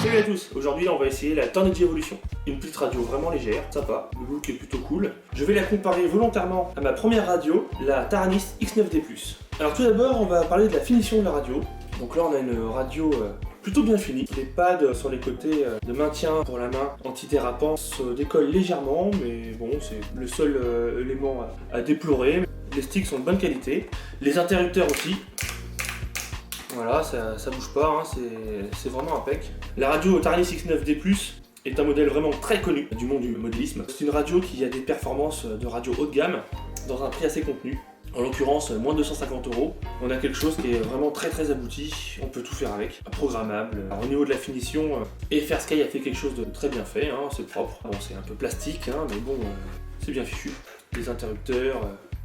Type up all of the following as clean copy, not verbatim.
Salut à tous, aujourd'hui on va essayer la Turnigy Evolution. Une petite radio vraiment légère, sympa, le look est plutôt cool. Je vais la comparer volontairement à ma première radio, la Taranis X9D+. Alors tout d'abord on va parler de la finition de la radio. Donc là on a une radio plutôt bien finie. Les pads sur les côtés de maintien pour la main antidérapant se décollent légèrement, mais bon c'est le seul élément à déplorer. Les sticks sont de bonne qualité, les interrupteurs aussi. Voilà, ça bouge pas, hein, c'est vraiment impec. La radio Taranis X9D+, est un modèle vraiment très connu du monde du modélisme. C'est une radio qui a des performances de radio haut de gamme, dans un prix assez contenu. En l'occurrence, moins de 250 €. On a quelque chose qui est vraiment très abouti, on peut tout faire avec, programmable. Alors, au niveau de la finition, FrSky a fait quelque chose de très bien fait, hein, c'est propre. Bon, c'est un peu plastique, hein, mais bon, c'est bien fichu. Les interrupteurs,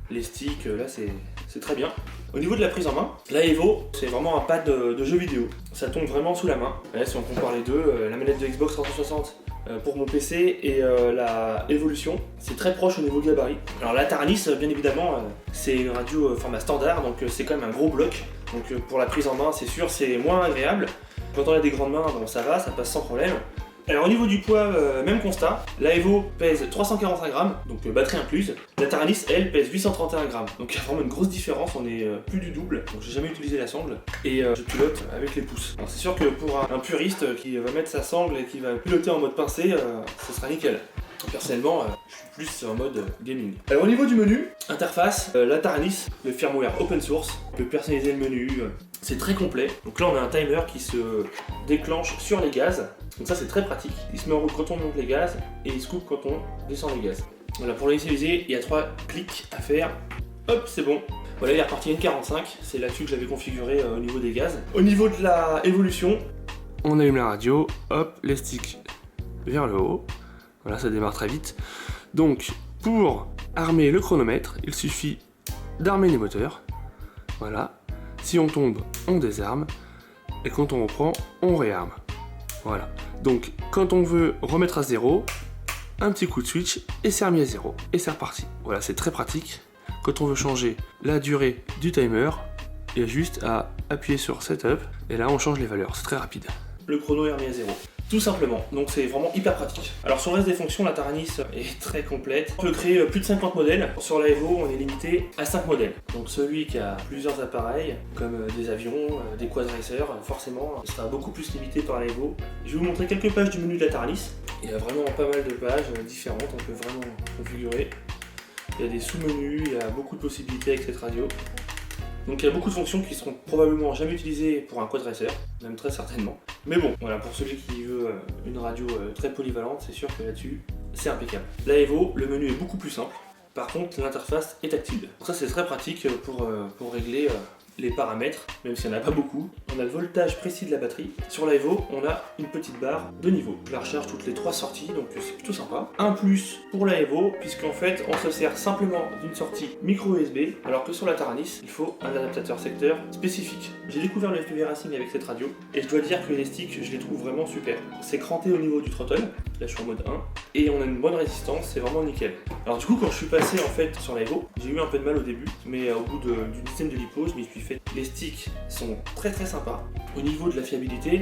les sticks, là c'est très bien. Au niveau de la prise en main, la Evo, c'est vraiment un pad de jeu vidéo. Ça tombe vraiment sous la main. Là, si on compare les deux, la manette de Xbox 360 pour mon PC et la Evolution, c'est très proche au niveau gabarit. Alors la Taranis, bien évidemment, c'est une radio format standard, donc c'est quand même un gros bloc. Donc pour la prise en main, c'est sûr, c'est moins agréable. Quand on a des grandes mains, bon ça va, ça passe sans problème. Alors au niveau du poids, même constat, la Evo pèse 345 grammes, donc batterie incluse. La Taranis, elle, pèse 831 grammes. Donc il y a vraiment une grosse différence, on est plus du double. Donc j'ai jamais utilisé la sangle et je pilote avec les pouces. Alors c'est sûr que pour un puriste qui va mettre sa sangle et qui va piloter en mode pincé, ce sera nickel. Personnellement, je suis plus en mode gaming. Alors au niveau du menu, interface, la Taranis, le firmware open source, on peut personnaliser le menu, c'est très complet. Donc là on a un timer qui se déclenche sur les gaz, donc ça c'est très pratique. Il se met en route quand on monte les gaz et il se coupe quand on descend les gaz. Voilà, pour l'initialiser, il y a 3 clics à faire. Hop, c'est bon. Voilà, il est reparti N45, c'est là-dessus que j'avais configuré au niveau des gaz. Au niveau de la évolution, on allume la radio, hop, les sticks vers le haut. Voilà, ça démarre très vite. Donc, pour armer le chronomètre, il suffit d'armer les moteurs. Voilà. Si on tombe, on désarme. Et quand on reprend, on réarme. Voilà. Donc, quand on veut remettre à 0, un petit coup de switch et c'est remis à 0. Et c'est reparti. Voilà, c'est très pratique. Quand on veut changer la durée du timer, il y a juste à appuyer sur Setup. Et là, on change les valeurs. C'est très rapide. Le chrono est remis à 0. Tout simplement, donc c'est vraiment hyper pratique. Alors sur le reste des fonctions, la Taranis est très complète. On peut créer plus de 50 modèles. Sur la Evo, on est limité à 5 modèles. Donc celui qui a plusieurs appareils, comme des avions, des quadracers, forcément, sera beaucoup plus limité par la Evo. Je vais vous montrer quelques pages du menu de la Taranis. Il y a vraiment pas mal de pages différentes, on peut vraiment configurer. Il y a des sous-menus, il y a beaucoup de possibilités avec cette radio. Donc il y a beaucoup de fonctions qui seront probablement jamais utilisées pour un quadracer, même très certainement. Mais bon, voilà, pour celui qui veut une radio très polyvalente, c'est sûr que là-dessus, c'est impeccable. La Evo, le menu est beaucoup plus simple. Par contre, l'interface est tactile. Ça, c'est très pratique pour régler les paramètres, même s'il n'y en a pas beaucoup. On a le voltage précis de la batterie. Sur la Evo, on a une petite barre de niveau. Je la recharge toutes les 3 sorties, donc c'est plutôt sympa. Un plus pour la Evo, puisqu'en fait, on se sert simplement d'une sortie micro USB, alors que sur la Taranis, il faut un adaptateur secteur spécifique. J'ai découvert le FPV Racing avec cette radio, et je dois dire que les sticks, je les trouve vraiment super. C'est cranté au niveau du throttle, là je suis en mode 1, et on a une bonne résistance, c'est vraiment nickel. Alors du coup, quand je suis passé en fait sur la Evo, j'ai eu un peu de mal au début, mais au bout d'une dizaine de lipos, je m'y suis fait. Les sticks sont très sympas. Au niveau de la fiabilité,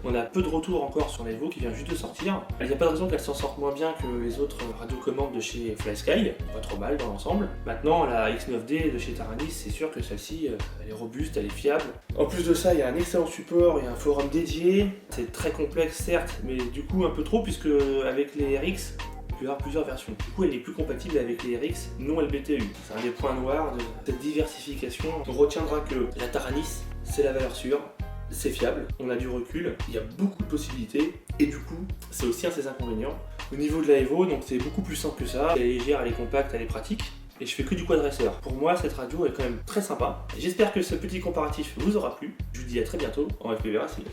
on a peu de retours encore sur la Evo qui vient juste de sortir. Il n'y a pas de raison qu'elle s'en sorte moins bien que les autres radiocommandes de chez FlySky, pas trop mal dans l'ensemble. Maintenant, la X9D de chez Taranis, c'est sûr que celle-ci, elle est robuste, elle est fiable. En plus de ça, il y a un excellent support, il y a un forum dédié. C'est très complexe certes, mais du coup un peu trop puisque avec les RX, il peut y avoir plusieurs versions. Du coup, elle n'est plus compatible avec les RX non LBTU. C'est un des points noirs de cette diversification. On retiendra que la Taranis, c'est la valeur sûre, c'est fiable, on a du recul, il y a beaucoup de possibilités, et du coup, c'est aussi un de ses inconvénients. Au niveau de la Evo, donc c'est beaucoup plus simple que ça. Elle est légère, elle est compacte, elle est pratique. Et je fais que du quadracer. Pour moi, cette radio est quand même très sympa. J'espère que ce petit comparatif vous aura plu. Je vous dis à très bientôt en FPV Racing.